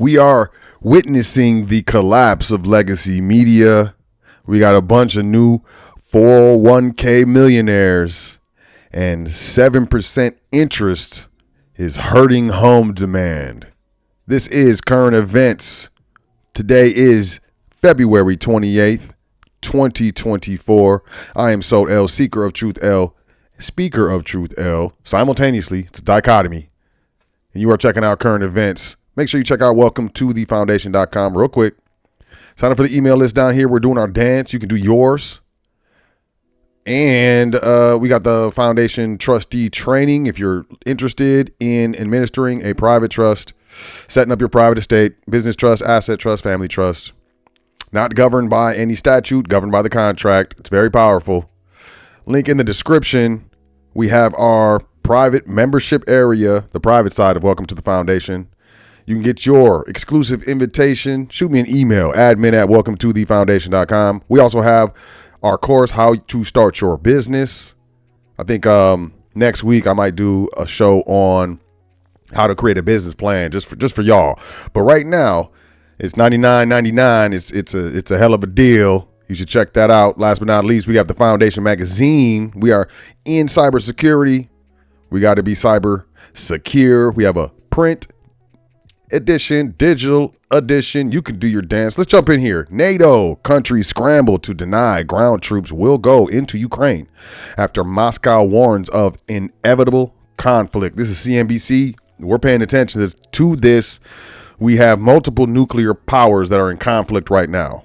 We are witnessing the collapse of legacy media. We got a bunch of new 401k millionaires, and 7% interest is hurting home demand. This is Current Events. Today is February 28th, 2024. I am Sot L, Seeker of Truth L, Speaker of Truth L. Simultaneously, it's a dichotomy. And you are checking out Current Events. Make sure you check out WELCOMETOTHEFOUNDATION.com real quick. Sign up for the email list down here. We're doing our dance. You can do yours. And we got the Foundation Trustee training. If you're interested in administering a private trust, setting up your private estate, business trust, asset trust, family trust, not governed by any statute, governed by the contract. It's very powerful. Link in the description. We have our private membership area, the private side of Welcome to the Foundation. You can get your exclusive invitation. Shoot me an email, admin@welcometothefoundation.com. We also have our course, How to Start Your Business. I think next week I might do a show on how to create a business plan just for y'all. But right now, it's $99.99. It's a hell of a deal. You should check that out. Last but not least, we have the Foundation magazine. We are in cybersecurity. We got to be cyber secure. We have a print edition, digital edition. You can do your dance. Let's jump in here. NATO countries scramble to deny ground troops will go into Ukraine after Moscow warns of inevitable conflict. This is CNBC. We're paying attention to this. We have multiple nuclear powers that are in conflict right now.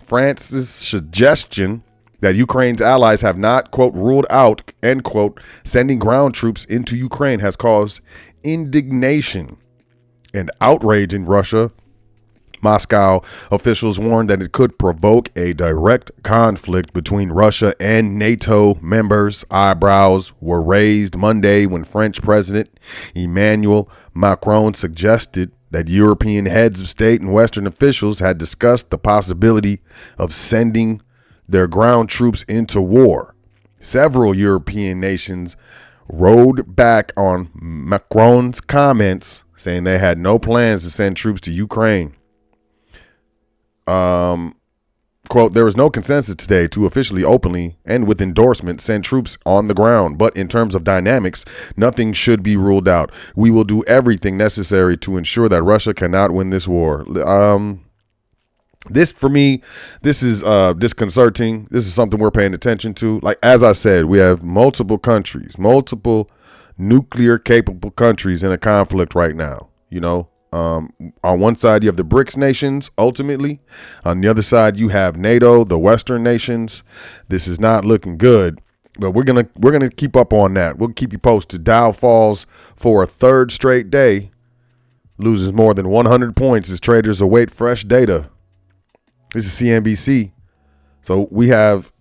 France's suggestion that Ukraine's allies have not, quote, ruled out, end quote, sending ground troops into Ukraine has caused indignation and outrage in Russia. Moscow officials warned that it could provoke a direct conflict between Russia and NATO members. Eyebrows were raised Monday when French President Emmanuel Macron suggested that European heads of state and Western officials had discussed the possibility of sending their ground troops into war. Several European nations rode back on Macron's comments, saying they had no plans to send troops to Ukraine. Quote, there is no consensus today to officially, openly, and with endorsement send troops on the ground. But in terms of dynamics, nothing should be ruled out. We will do everything necessary to ensure that Russia cannot win this war. This, for me, this is disconcerting. This is something we're paying attention to. Like, as I said, we have multiple countries, multiple nuclear capable countries in a conflict right now. You know, on one side, you have the BRICS nations, ultimately. On the other side, you have NATO, the Western nations. This is not looking good, but we're gonna keep up on that. We'll keep you posted. Dow falls for a third straight day, loses more than 100 points as traders await fresh data. This is CNBC. So we have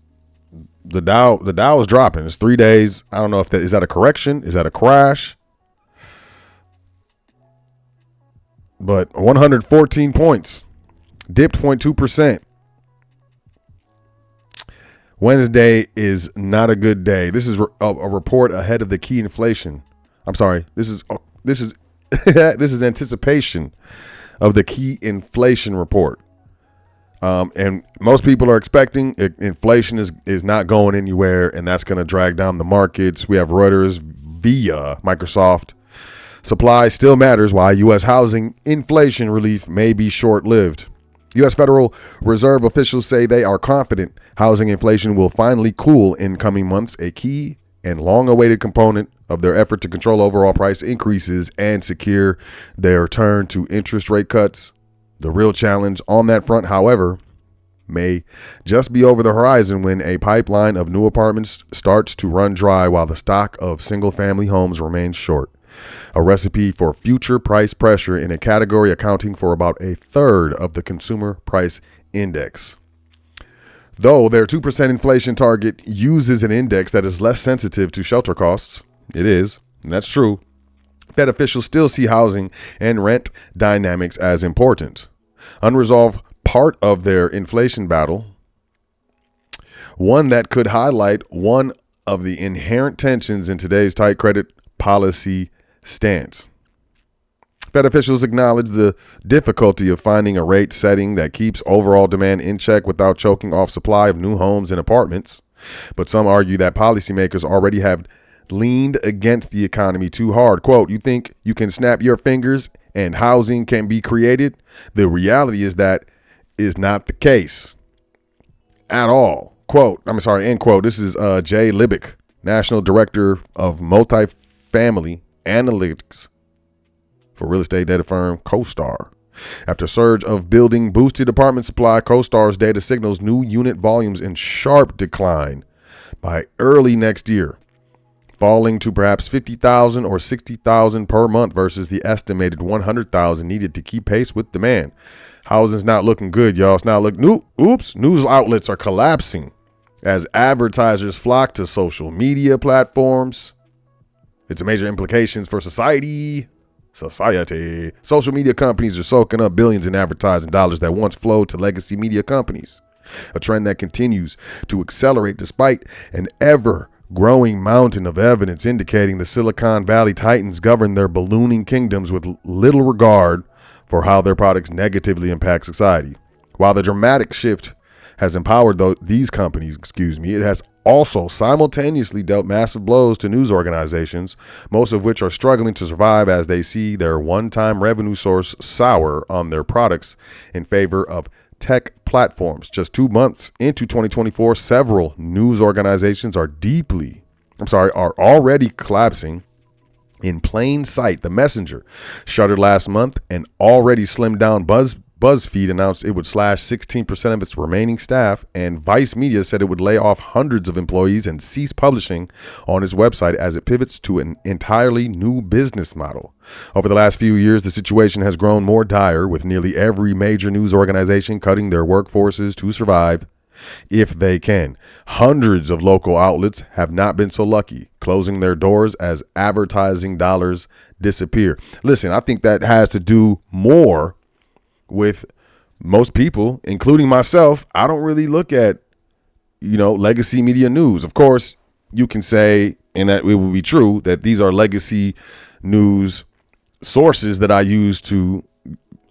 the Dow. The Dow is dropping. It's 3 days. I don't know if is that a correction? Is that a crash? But 114 points, dipped 0.2%. Wednesday is not a good day. This is a report ahead of the key inflation. I'm sorry. This is this is anticipation of the key inflation report. And most people are expecting inflation is not going anywhere, and that's going to drag down the markets. We have Reuters via Microsoft. Supply still matters why U.S. housing inflation relief may be short-lived. U.S. Federal Reserve officials say they are confident housing inflation will finally cool in coming months, a key and long-awaited component of their effort to control overall price increases and secure their turn to interest rate cuts. The real challenge on that front, however, may just be over the horizon when a pipeline of new apartments starts to run dry while the stock of single-family homes remains short. A recipe for future price pressure in a category accounting for about a third of the consumer price index. Though their 2% inflation target uses an index that is less sensitive to shelter costs, it is, and that's true, Fed officials still see housing and rent dynamics as important. Unresolved part of their inflation battle, one that could highlight one of the inherent tensions in today's tight credit policy stance. Fed officials acknowledge the difficulty of finding a rate setting that keeps overall demand in check without choking off supply of new homes and apartments. But some argue that policymakers already have leaned against the economy too hard. Quote, you think you can snap your fingers and housing can be created? The reality is that is not the case at all. End quote. This is Jay Libick, National Director of Multifamily Analytics for real estate data firm CoStar. After a surge of building boosted apartment supply, CoStar's data signals new unit volumes in sharp decline by early next year, falling to perhaps 50,000 or 60,000 per month versus the estimated 100,000 needed to keep pace with demand. Housing's not looking good, y'all. It's not looking. News outlets are collapsing as advertisers flock to social media platforms. It's a major implications for society. Social media companies are soaking up billions in advertising dollars that once flowed to legacy media companies, a trend that continues to accelerate despite an ever-growing mountain of evidence indicating the Silicon Valley titans govern their ballooning kingdoms with little regard for how their products negatively impact society. While the dramatic shift has empowered these companies, it has also simultaneously dealt massive blows to news organizations, most of which are struggling to survive as they see their one-time revenue source sour on their products in favor of tech platforms. Just 2 months into 2024, several news organizations are already collapsing in plain sight. The Messenger shuttered last month and already slimmed down. BuzzFeed announced it would slash 16% of its remaining staff, and Vice Media said it would lay off hundreds of employees and cease publishing on its website as it pivots to an entirely new business model. Over the last few years, the situation has grown more dire, with nearly every major news organization cutting their workforces to survive if they can. Hundreds of local outlets have not been so lucky, closing their doors as advertising dollars disappear. Listen, I think that has to do more with most people, including myself. I don't really look at, legacy media news. Of course, you can say, and that it would be true, that these are legacy news sources that I use to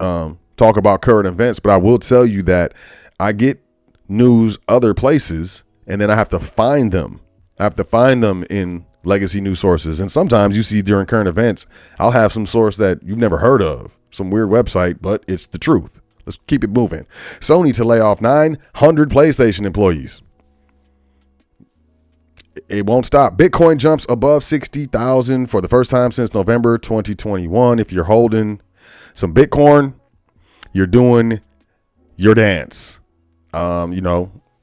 talk about current events. But I will tell you that I get news other places, and then I have to find them. I have to find them in legacy news sources. And sometimes you see during current events, I'll have some source that you've never heard of, some weird website, but it's the truth. Let's keep it moving. Sony to lay off 900 PlayStation employees. It won't stop. Bitcoin jumps above 60,000 for the first time since November 2021. If you're holding some Bitcoin, you're doing your dance.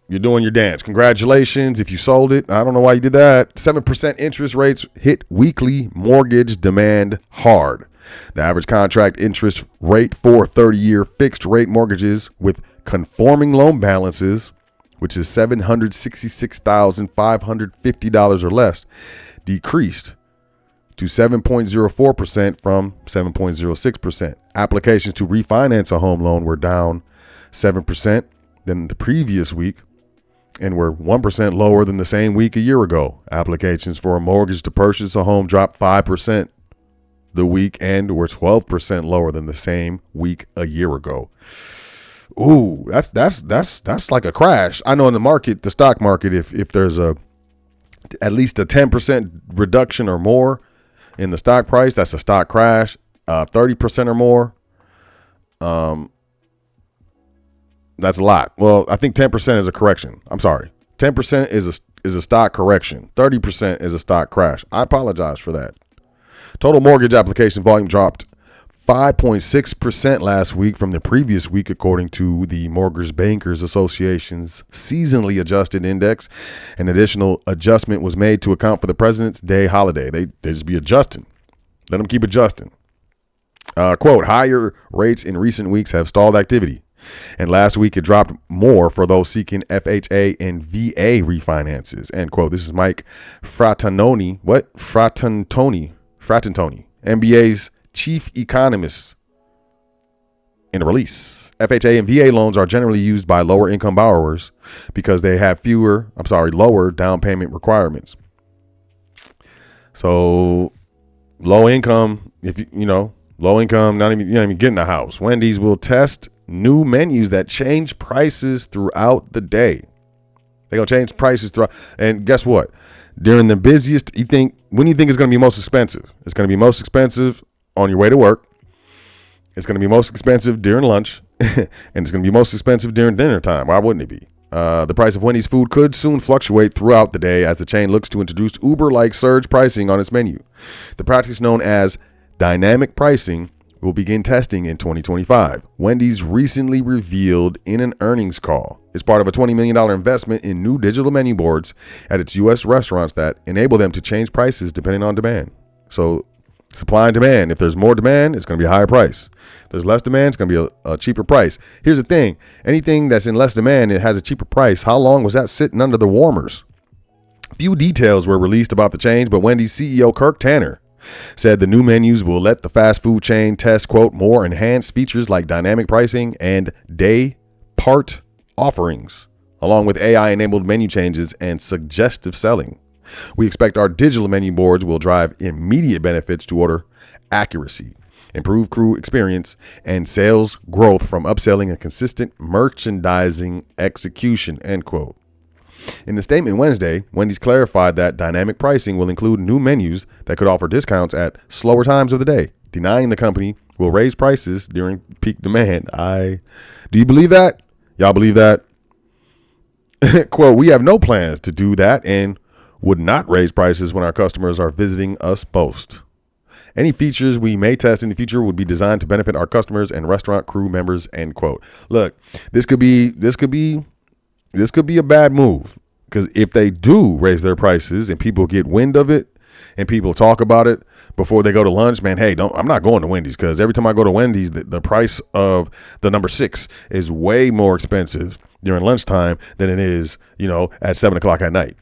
You're doing your dance. Congratulations if you sold it. I don't know why you did that. 7% interest rates hit weekly mortgage demand hard. The average contract interest rate for 30-year fixed rate mortgages with conforming loan balances, which is $766,550 or less, decreased to 7.04% from 7.06%. Applications to refinance a home loan were down 7% than the previous week and were 1% lower than the same week a year ago. Applications for a mortgage to purchase a home dropped 5% the week and were 12% lower than the same week a year ago. Ooh, that's like a crash. I know in the market, the stock market, if there's at least a 10% reduction or more in the stock price, that's a stock crash. 30% or more, that's a lot. Well, I think 10% is a correction. I'm sorry. 10% is a stock correction. 30% is a stock crash. I apologize for that. Total mortgage application volume dropped 5.6% last week from the previous week, according to the Mortgage Bankers Association's seasonally adjusted index. An additional adjustment was made to account for the President's Day holiday. They just be adjusting. Let them keep adjusting. Quote, higher rates in recent weeks have stalled activity. And last week, it dropped more for those seeking FHA and VA refinances. End quote. This is Mike Fratantoni. Fratantoni, MBA's chief economist, in a release. FHA and VA loans are generally used by lower income borrowers because they have lower down payment requirements. So low income, if Low income, you're not even getting a house. Wendy's will test new menus that change prices throughout the day. They're going to change prices throughout. And guess what? During the busiest, when you think it's going to be most expensive? It's going to be most expensive on your way to work. It's going to be most expensive during lunch. And it's going to be most expensive during dinner time. Why wouldn't it be? The price of Wendy's food could soon fluctuate throughout the day as the chain looks to introduce Uber-like surge pricing on its menu. The practice known as dynamic pricing will begin testing in 2025. Wendy's recently revealed in an earnings call as part of a $20 million investment in new digital menu boards at its U.S. restaurants that enable them to change prices depending on demand. So supply and demand. If there's more demand, it's going to be a higher price. If there's less demand, it's going to be a cheaper price. Here's the thing. Anything that's in less demand, it has a cheaper price. How long was that sitting under the warmers? Few details were released about the change, but Wendy's CEO Kirk Tanner said the new menus will let the fast food chain test, quote, more enhanced features like dynamic pricing and day part offerings, along with AI-enabled menu changes and suggestive selling. We expect our digital menu boards will drive immediate benefits to order accuracy, improve crew experience, and sales growth from upselling and consistent merchandising execution, end quote. In the statement Wednesday, Wendy's clarified that dynamic pricing will include new menus that could offer discounts at slower times of the day, denying the company will raise prices during peak demand. Do you believe that? Y'all believe that? Quote, we have no plans to do that and would not raise prices when our customers are visiting us most. Any features we may test in the future would be designed to benefit our customers and restaurant crew members, end quote. Look, this could be a bad move, because if they do raise their prices and people get wind of it and people talk about it before they go to lunch, man, hey, I'm not going to Wendy's, because every time I go to Wendy's, the price of the number 6 is way more expensive during lunchtime than it is, at 7 o'clock at night.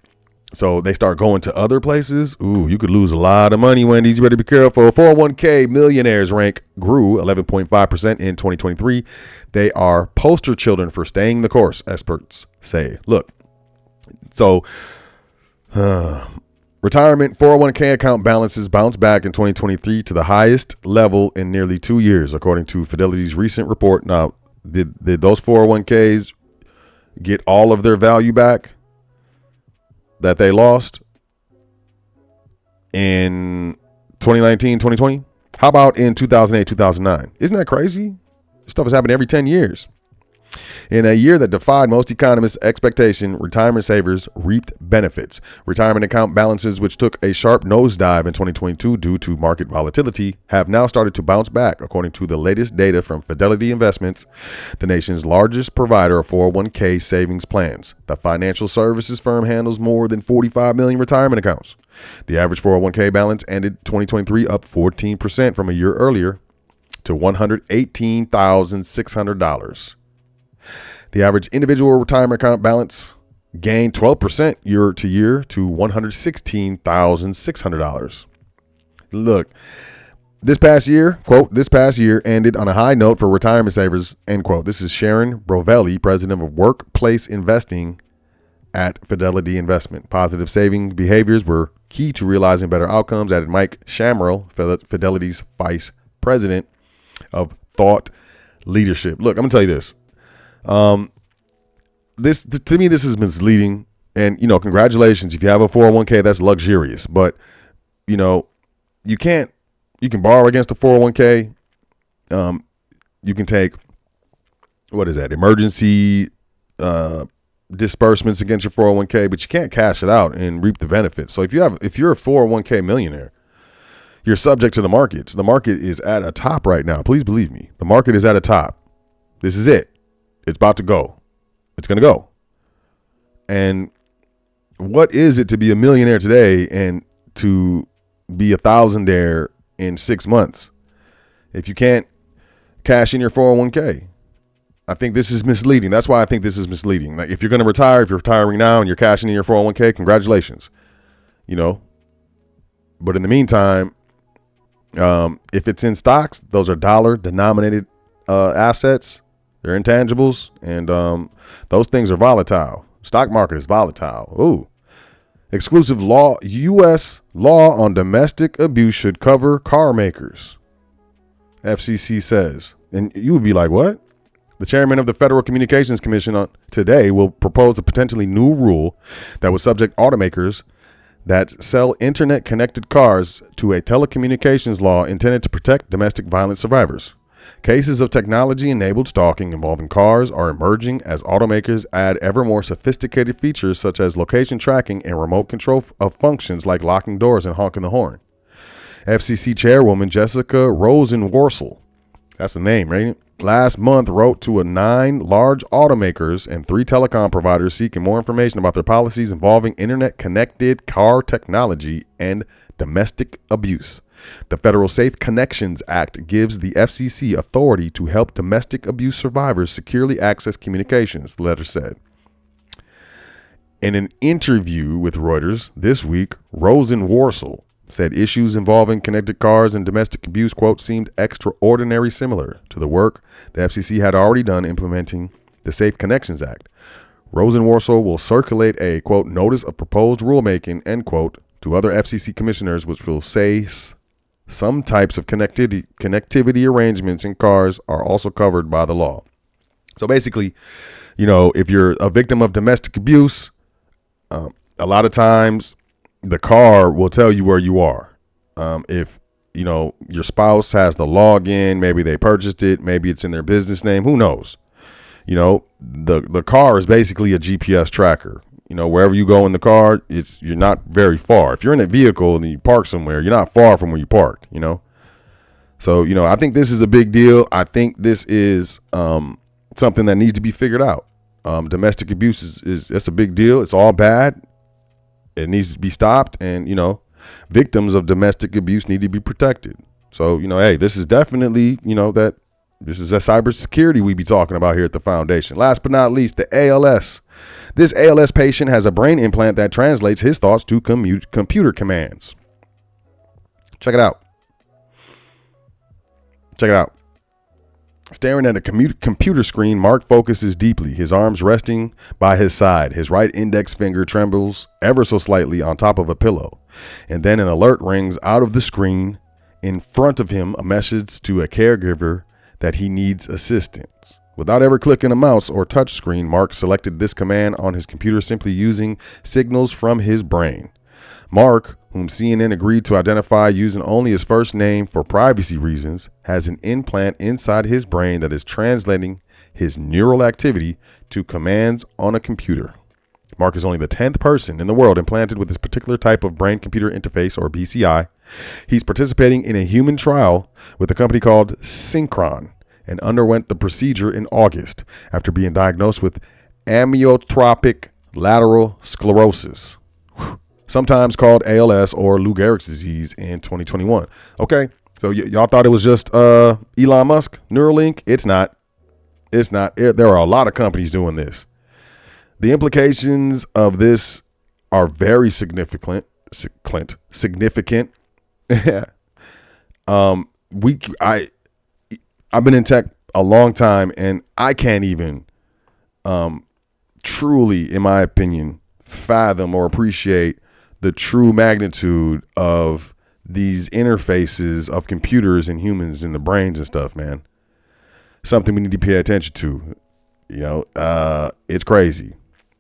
So they start going to other places. Ooh, you could lose a lot of money, Wendy's. You better be careful. 401k Millionaires rank grew 11.5% in 2023. They are poster children for staying the course, experts say. Look, so retirement 401k account balances bounced back in 2023 to the highest level in nearly 2 years, according to Fidelity's recent report. Now, did those 401ks get all of their value back that they lost in 2019, 2020? How about in 2008, 2009? Isn't that crazy? This stuff has happened every 10 years. In a year that defied most economists' expectation, retirement savers reaped benefits. Retirement account balances, which took a sharp nosedive in 2022 due to market volatility, have now started to bounce back, according to the latest data from Fidelity Investments, the nation's largest provider of 401k savings plans. The financial services firm handles more than 45 million retirement accounts. The average 401k balance ended 2023 up 14% from a year earlier to $118,600. The average individual retirement account balance gained 12% year to year to $116,600. Look, this past year, quote, this past year ended on a high note for retirement savers, end quote. This is Sharon Brovelli, president of Workplace Investing at Fidelity Investment. Positive saving behaviors were key to realizing better outcomes, added Mike Shamrell, Fidelity's vice president of thought leadership. Look, I'm gonna tell you this. This to me, this is misleading. And congratulations if you have a 401k, that's luxurious. But you can borrow against a 401k. You can take, what is that, emergency disbursements against your 401k, but you can't cash it out and reap the benefits. So if you're a 401k millionaire, you're subject to the markets. The market is at a top right now. Please believe me. The market is at a top. This is it. It's about to go. It's going to go. And what is it to be a millionaire today and to be a thousandaire in 6 months if you can't cash in your 401k? I think this is misleading. That's why I think this is misleading. Like, if you're going to retire, if you're retiring now and you're cashing in your 401k, congratulations. But in the meantime, if it's in stocks, those are dollar denominated assets. They're intangibles, and those things are volatile. Stock market is volatile. Ooh. Exclusive law, U.S. law on domestic abuse should cover car makers. FCC says. And you would be like, what? The chairman of the Federal Communications Commission today will propose a potentially new rule that would subject automakers that sell internet-connected cars to a telecommunications law intended to protect domestic violence survivors. Cases of technology-enabled stalking involving cars are emerging as automakers add ever more sophisticated features such as location tracking and remote control of functions like locking doors and honking the horn. FCC Chairwoman Jessica Rosenworcel, that's the name, right? Last month wrote to 9 large automakers and 3 telecom providers seeking more information about their policies involving internet-connected car technology and domestic abuse. The Federal Safe Connections Act gives the FCC authority to help domestic abuse survivors securely access communications, the letter said. In an interview with Reuters this week, Rosenworcel said issues involving connected cars and domestic abuse, quote, seemed extraordinarily similar to the work the FCC had already done implementing the Safe Connections Act. Rosenworcel will circulate a, quote, notice of proposed rulemaking, end quote, to other FCC commissioners, which will say some types of connectivity arrangements in cars are also covered by the law. So basically, you know, if you're a victim of domestic abuse, a lot of times the car will tell you where you are. If, you know, your spouse has the login, maybe they purchased it, maybe it's in their business name, who knows? You know, the car is basically a GPS tracker. You know, wherever you go in the car, you're not very far. If you're in a vehicle and you park somewhere, you're not far from where you parked, you know? So, you know, I think this is a big deal. I think this is something that needs to be figured out. Domestic abuse is it's a big deal. It's all bad. It needs to be stopped. And, you know, victims of domestic abuse need to be protected. So, you know, hey, this is definitely, you know, that this is a cybersecurity we be talking about here at the foundation. Last but not least, the ALS. This ALS patient has a brain implant that translates his thoughts to computer commands. Check it out. Check it out. Staring at a computer screen, Mark focuses deeply, his arms resting by his side. His right index finger trembles ever so slightly on top of a pillow. And then an alert rings out of the screen. In front of him, a message to a caregiver that he needs assistance. Without ever clicking a mouse or touch screen, Mark selected this command on his computer simply using signals from his brain. Mark, whom CNN agreed to identify using only his first name for privacy reasons, has an implant inside his brain that is translating his neural activity to commands on a computer. Mark is only the 10th person in the world implanted with this particular type of brain-computer interface, or BCI. He's participating in a human trial with a company called Synchron and underwent the procedure in August after being diagnosed with amyotrophic lateral sclerosis, sometimes called ALS or Lou Gehrig's disease, in 2021. Okay, so y'all thought it was just Elon Musk, Neuralink? It's not. It's not. There are a lot of companies doing this. The implications of this are very significant. I've been in tech a long time, and I can't even truly, in my opinion, fathom or appreciate the true magnitude of these interfaces of computers and humans and the brains and stuff, man. Something we need to pay attention to. You know, it's crazy.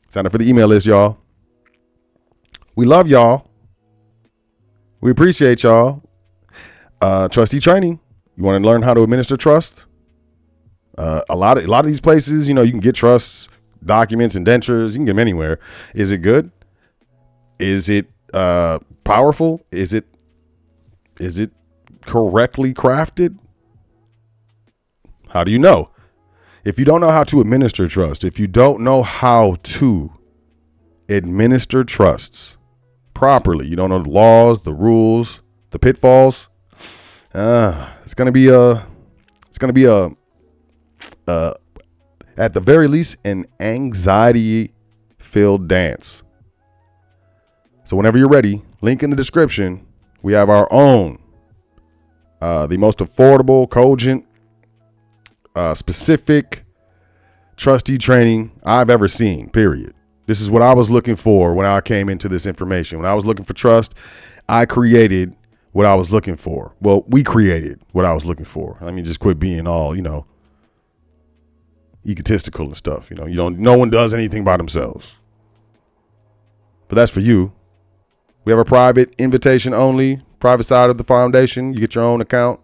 Sign up for the email list, y'all. We love y'all. We appreciate y'all. Trustee training. You want to learn how to administer trust? A lot of these places, you know, you can get trusts, documents, indentures. You can get them anywhere. Is it good? Is it powerful? Is it correctly crafted? How do you know? If you don't know how to administer trust, if you don't know how to administer trusts properly, you don't know the laws, the rules, the pitfalls, it's gonna be a at the very least an anxiety-filled dance. So whenever you're ready, link in the description. We have our own, the most affordable, cogent, specific trustee training I've ever seen, period. This is what I was looking for when I came into this information. When I was looking for trust, I created what I was looking for. Well, we created what I was looking for. Let me just quit being all, egotistical and stuff. No one does anything by themselves. But that's for you. We have a private invitation only, private side of the foundation. You get your own account.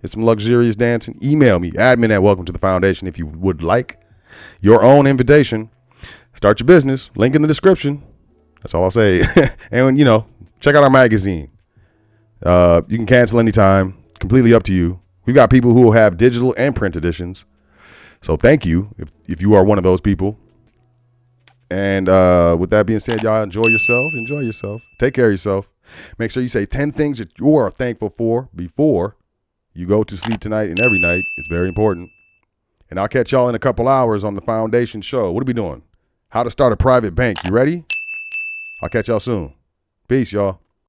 It's some luxurious dancing. Email me, admin@welcometothefoundation, if you would like your own invitation. Start your business. Link in the description. That's all I'll say. And, check out our magazine. You can cancel anytime. Completely up to you. We've got people who will have digital and print editions. So thank you if you are one of those people. And with that being said, y'all enjoy yourself. Take care of yourself. Make sure you say 10 things that you are thankful for before you go to sleep tonight and every night. It's very important. And I'll catch y'all in a couple hours on the Foundation Show. What are we doing? How to start a private bank. You ready? I'll catch y'all soon. Peace, y'all.